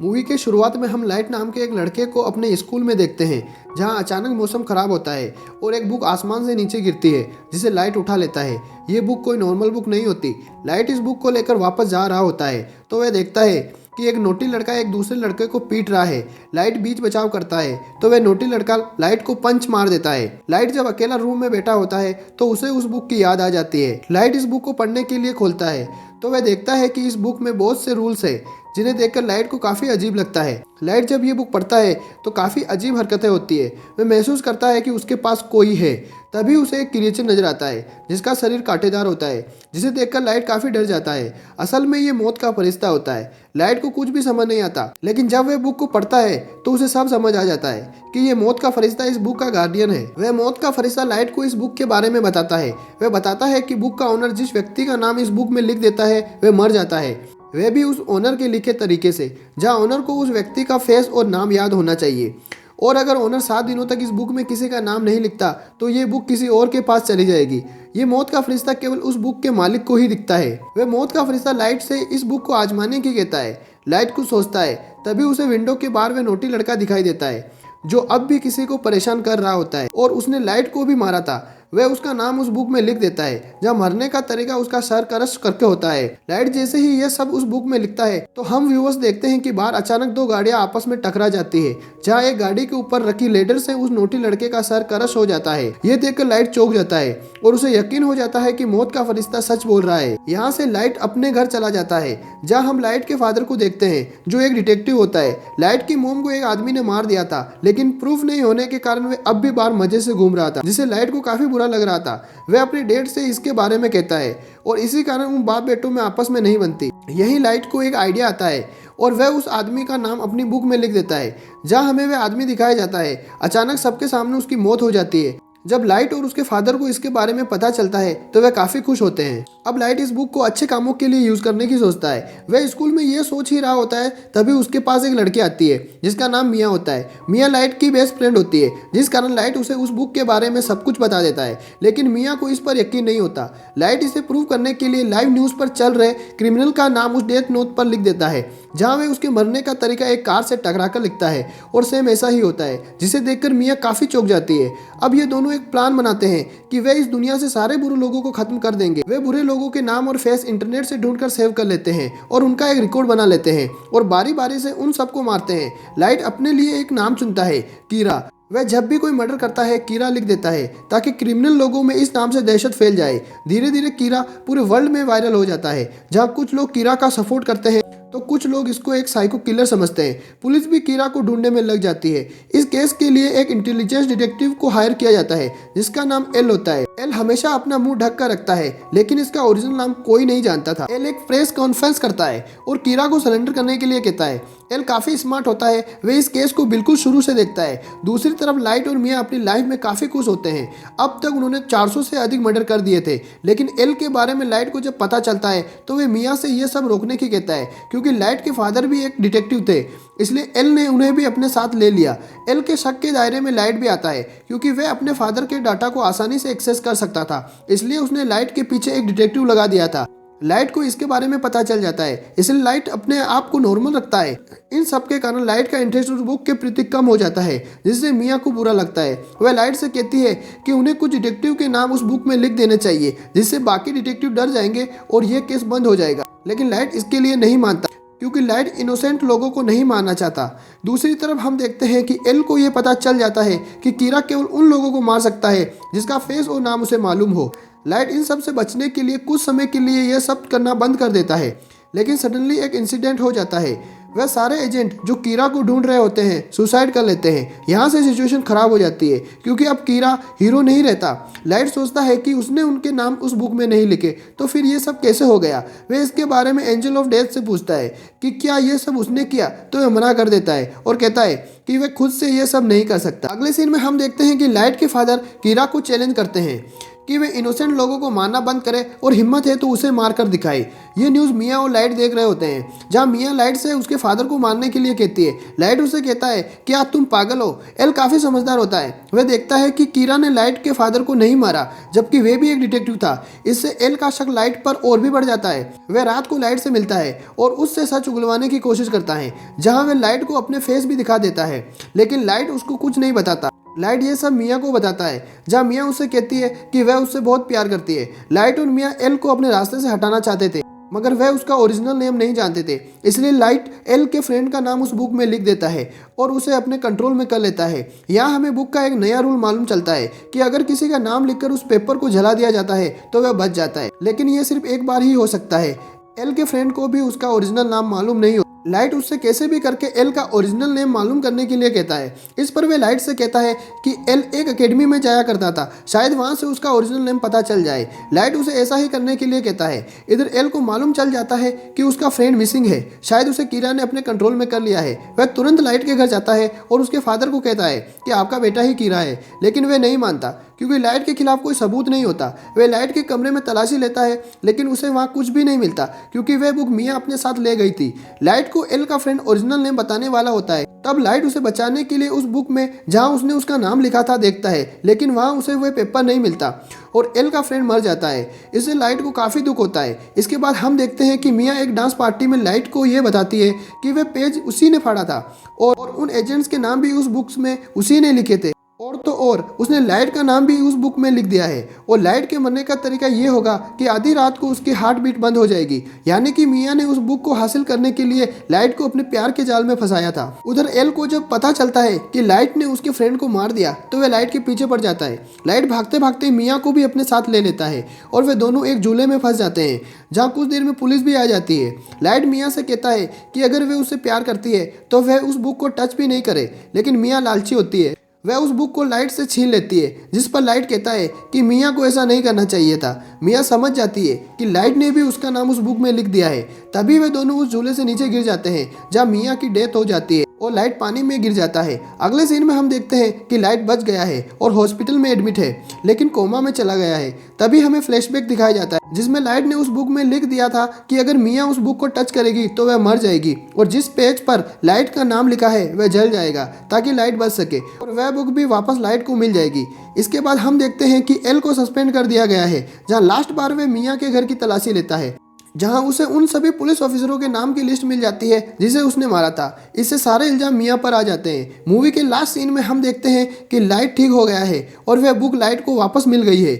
Movie के शुरुआत में हम लाइट नाम के एक लड़के को अपने स्कूल में देखते हैं, जहां अचानक मौसम खराब होता है और एक बुक आसमान से नीचे गिरती है, जिसे लाइट उठा लेता है। ये बुक कोई नॉर्मल बुक नहीं होती। लाइट इस बुक को लेकर वापस जा रहा होता है तो वह देखता है कि एक नोटी लड़का एक दूसरे लड़के को पीट रहा है। लाइट बीच बचाव करता है तो वह नोटी लड़का लाइट को पंच मार देता है। लाइट जब अकेला रूम में बैठा होता है तो उसे उस बुक की याद आ जाती है। लाइट इस बुक को पढ़ने के लिए खोलता है तो वह देखता है कि इस बुक में बहुत से रूल्स है, जिन्हें देखकर लाइट को काफ़ी अजीब लगता है। लाइट जब ये बुक पढ़ता है तो काफ़ी अजीब हरकतें होती है। वह महसूस करता है कि उसके पास कोई है। तभी उसे एक क्रिएचर नजर आता है जिसका शरीर कांटेदार होता है, जिसे देखकर लाइट काफ़ी डर जाता है। असल में ये मौत का फरिश्ता होता है। लाइट को कुछ भी समझ नहीं आता, लेकिन जब वह बुक को पढ़ता है तो उसे सब समझ आ जाता है कि ये मौत का फरिश्ता इस बुक का गार्डियन है। वह मौत का फरिश्ता लाइट को इस बुक के बारे में बताता है। वह बताता है कि बुक का ओनर जिस व्यक्ति का नाम इस बुक में लिख देता है वह मर जाता है, वह भी उस ओनर के लिखे तरीके से, जहां ओनर को उस व्यक्ति का फेस और नाम याद होना चाहिए। और अगर ओनर 7 दिनों तक इस बुक में किसी का नाम नहीं लिखता तो ये बुक किसी और के पास चली जाएगी। ये मौत का फरिश्ता केवल उस बुक के मालिक को ही दिखता है। वह मौत का फरिश्ता लाइट से इस बुक को आजमाने की कहता है। लाइट कुछ सोचता है, तभी उसे विंडो के बाहर वह नोटी लड़का दिखाई देता है जो अब भी किसी को परेशान कर रहा होता है और उसने लाइट को भी मारा था। वह उसका नाम उस बुक में लिख देता है, जहाँ मरने का तरीका उसका सर क्रश करके होता है। लाइट जैसे ही यह सब उस बुक में लिखता है तो हम व्यूअर्स देखते हैं कि बाहर अचानक 2 गाड़ियां आपस में टकरा जाती है, जहाँ एक गाड़ी के ऊपर रखी लेडर से उस नोटी लड़के का सर क्रश हो जाता है। यह देखकर लाइट चौंक जाता है और उसे यकीन हो जाता है कि मौत का फरिश्ता सच बोल रहा है। यहाँ से लाइट अपने घर चला जाता है, जहाँ हम लाइट के फादर को देखते हैं जो एक डिटेक्टिव होता है। लाइट की मोम को एक आदमी ने मार दिया था, लेकिन प्रूफ नहीं होने के कारण वह अब भी बाहर मजे से घूम रहा था, जिसे लाइट को काफी बुरा लग रहा था। वह अपने डेड से इसके बारे में कहता है और इसी कारण उन बाप बेटों में आपस में नहीं बनती। यही लाइट को एक आइडिया आता है और वह उस आदमी का नाम अपनी बुक में लिख देता है। जहां हमें वह आदमी दिखाया जाता है, अचानक सबके सामने उसकी मौत हो जाती है। जब लाइट और उसके फादर को इसके बारे में पता चलता है तो वह काफी खुश होते हैं। अब लाइट इस बुक को अच्छे कामों के लिए यूज करने की सोचता है। वह स्कूल में ये सोच ही रहा होता है, तभी उसके पास एक लड़की आती है जिसका नाम मिया होता है। मिया लाइट की बेस्ट फ्रेंड होती है, जिस कारण लाइट उसे उस बुक के बारे में सब कुछ बता देता है। लेकिन मिया को इस पर यकीन नहीं होता। लाइट इसे प्रूव करने के लिए लाइव न्यूज पर चल रहे क्रिमिनल का नाम उस डेथ नोट पर लिख देता है, जहाँ वह उसके मरने का तरीका एक कार से टकरा कर लिखता है और सेम ऐसा ही होता है, जिसे देखकर मिया काफी चौंक जाती है। अब ये दोनों एक प्लान बनाते हैं कि वे इस दुनिया से सारे बुरे लोगों को खत्म कर देंगे। वे बुरे लोगों के नाम और फेस इंटरनेट से ढूंढकर सेव कर लेते हैं और उनका एक रिकॉर्ड बना लेते हैं और बारी बारी से उन सबको मारते हैं। लाइट अपने लिए एक नाम चुनता है, कीरा। वह जब भी कोई मर्डर करता है कीरा लिख देता है, ताकि क्रिमिनल लोगों में इस नाम से दहशत फैल जाए। धीरे धीरे कीरा पूरे वर्ल्ड में वायरल हो जाता है, जहाँ कुछ लोग कीरा का सपोर्ट करते हैं तो कुछ लोग इसको एक साइको किलर समझते हैं। पुलिस भी कीरा को ढूंढने में लग जाती है। इस केस के लिए एक इंटेलिजेंस डिटेक्टिव को हायर किया जाता है, जिसका नाम एल होता है। एल हमेशा अपना मुंह ढक कर रखता है, लेकिन इसका ओरिजिनल नाम कोई नहीं जानता था। एल एक प्रेस कॉन्फ्रेंस करता है और कीरा को सरेंडर करने के लिए कहता है। एल काफी स्मार्ट होता है, वह इस केस को बिल्कुल शुरू से देखता है। दूसरी तरफ लाइट और मिया अपनी लाइफ में काफी खुश होते हैं। अब तक उन्होंने 400 से अधिक मर्डर कर दिए थे, लेकिन एल के बारे में लाइट को जब पता चलता है तो वे मिया से ये सब रोकने की कहता है, क्योंकि लाइट के फादर भी एक डिटेक्टिव थे, इसलिए एल ने उन्हें भी अपने साथ ले लिया। एल के शक के दायरे में लाइट भी आता है, क्योंकि वह अपने फादर के डाटा को आसानी से एक्सेस कर सकता था, इसलिए उसने लाइट के पीछे एक डिटेक्टिव लगा दिया था। लाइट को इसके बारे में पता चल जाता है, इसलिए लाइट अपने आप को नॉर्मल रखता है। इन सब के कारण लाइट का इंटरेस्ट उस बुक के प्रति कम हो जाता है, जिससे मिया को बुरा लगता है। वह लाइट से कहती है कि उन्हें कुछ डिटेक्टिव के नाम उस बुक में लिख देने चाहिए, जिससे बाकी डिटेक्टिव डर जाएंगे और यह केस बंद हो जाएगा। लेकिन लाइट इसके लिए नहीं मानता, क्योंकि लाइट इनोसेंट लोगों को नहीं मानना चाहता। दूसरी तरफ हम देखते हैं कि एल को यह पता चल जाता है कि कीरा केवल उन लोगों को मार सकता है जिसका फेस और नाम उसे मालूम हो। लाइट इन सब से बचने के लिए कुछ समय के लिए यह सब करना बंद कर देता है, लेकिन सडनली एक इंसिडेंट हो जाता है। वह सारे एजेंट जो कीरा को ढूंढ रहे होते हैं सुसाइड कर लेते हैं। यहाँ से सिचुएशन खराब हो जाती है, क्योंकि अब कीरा हीरो नहीं रहता। लाइट सोचता है कि उसने उनके नाम उस बुक में नहीं लिखे, तो फिर ये सब कैसे हो गया। वह इसके बारे में एंजल ऑफ डेथ से पूछता है कि क्या ये सब उसने किया, तो वह मना कर देता है और कहता है कि वह खुद से ये सब नहीं कर सकता। अगले सीन में हम देखते हैं कि लाइट के फादर कीरा को चैलेंज करते हैं कि वे इनोसेंट लोगों को मारना बंद करे और हिम्मत है तो उसे मार कर दिखाए। ये न्यूज़ मिया और लाइट देख रहे होते हैं, जहाँ मिया लाइट से उसके फादर को मारने के लिए कहती है। लाइट उसे कहता है कि आज तुम पागल हो। एल काफ़ी समझदार होता है। वह देखता है कि कीरा ने लाइट के फादर को नहीं मारा, जबकि वे भी एक डिटेक्टिव था। इससे एल का शक लाइट पर और भी बढ़ जाता है। वह रात को लाइट से मिलता है और उससे सच उगलवाने की कोशिश करता है, जहाँ वह लाइट को अपने फेस भी दिखा देता है, लेकिन लाइट उसको कुछ नहीं बताता। लाइट ये सब मिया को बताता है, जहाँ मिया उससे कहती है कि वह उससे बहुत प्यार करती है। लाइट और मिया एल को अपने रास्ते से हटाना चाहते थे, मगर वह उसका ओरिजिनल नेम नहीं जानते थे। इसलिए लाइट एल के फ्रेंड का नाम उस बुक में लिख देता है और उसे अपने कंट्रोल में कर लेता है। यहाँ हमें बुक का एक नया रूल मालूम चलता है कि अगर किसी का नाम लिखकर उस पेपर को जला दिया जाता है तो वह बच जाता है, लेकिन यह सिर्फ एक बार ही हो सकता है। एल के फ्रेंड को भी उसका ओरिजिनल नाम मालूम नहीं हो। लाइट उससे कैसे भी करके एल का ओरिजिनल नेम मालूम करने के लिए कहता है। इस पर वे लाइट से कहता है कि एल एक एकेडमी में जाया करता था, शायद वहां से उसका ओरिजिनल नेम पता चल जाए। लाइट उसे ऐसा ही करने के लिए कहता है। इधर एल को मालूम चल जाता है कि उसका फ्रेंड मिसिंग है, शायद उसे कीरा ने अपने कंट्रोल में कर लिया है। वह तुरंत लाइट के घर जाता है और उसके फादर को कहता है कि आपका बेटा ही कीरा है, लेकिन वह नहीं मानता क्योंकि लाइट के खिलाफ कोई सबूत नहीं होता। वह लाइट के कमरे में तलाशी लेता है, लेकिन उसे वहाँ कुछ भी नहीं मिलता क्योंकि वह बुक मिया अपने साथ ले गई थी। लाइट को एल का फ्रेंड ओरिजिनल नेम बताने वाला होता है। तब लाइट उसे बचाने के लिए उस बुक में जहाँ उसने उसका नाम लिखा था देखता है, लेकिन वहाँ उसे वह पेपर नहीं मिलता और एल का फ्रेंड मर जाता है। इससे लाइट को काफ़ी दुख होता है। इसके बाद हम देखते हैं कि मिया एक डांस पार्टी में लाइट को यह बताती है कि वह पेज उसी ने फाड़ा था और उन एजेंट्स के नाम भी उस बुक्स में उसी ने लिखे थे। और तो और उसने लाइट का नाम भी उस बुक में लिख दिया है। और लाइट के मरने का तरीका ये होगा कि आधी रात को उसकी हार्ट बीट बंद हो जाएगी, यानी कि मिया ने उस बुक को हासिल करने के लिए लाइट को अपने प्यार के जाल में फंसाया था। उधर एल को जब पता चलता है कि लाइट ने उसके फ्रेंड को मार दिया तो वह लाइट के पीछे पड़ जाता है। लाइट भागते भागते मिया को भी अपने साथ ले लेता है और वे दोनों एक झूले में फंस जाते हैं, जहाँ कुछ देर में पुलिस भी आ जाती है। लाइट मिया से कहता है कि अगर वह उससे प्यार करती है तो वह उस बुक को टच भी नहीं करे, लेकिन मिया लालची होती है। वह उस बुक को लाइट से छीन लेती है, जिस पर लाइट कहता है कि मिया को ऐसा नहीं करना चाहिए था। मिया समझ जाती है कि लाइट ने भी उसका नाम उस बुक में लिख दिया है। तभी वे दोनों उस झूले से नीचे गिर जाते हैं, जहाँ मिया की डेथ हो जाती है और लाइट पानी में गिर जाता है। अगले सीन में हम देखते हैं कि लाइट बच गया है और हॉस्पिटल में एडमिट है, लेकिन कोमा में चला गया है। तभी हमें फ्लैशबैक दिखाया जाता है, जिसमें लाइट ने उस बुक में लिख दिया था कि अगर मिया उस बुक को टच करेगी तो वह मर जाएगी और जिस पेज पर लाइट का नाम लिखा है वह जल जाएगा ताकि लाइट बच सके और वह बुक भी वापस लाइट को मिल जाएगी। इसके बाद हम देखते हैं कि एल को सस्पेंड कर दिया गया है, जहाँ लास्ट बार वह मिया के घर की तलाशी लेता है, जहां उसे उन सभी पुलिस ऑफिसरों के नाम की लिस्ट मिल जाती है जिसे उसने मारा था। इससे सारे इल्जाम मिया पर आ जाते हैं। मूवी के लास्ट सीन में हम देखते हैं कि लाइट ठीक हो गया है और वह बुक लाइट को वापस मिल गई है।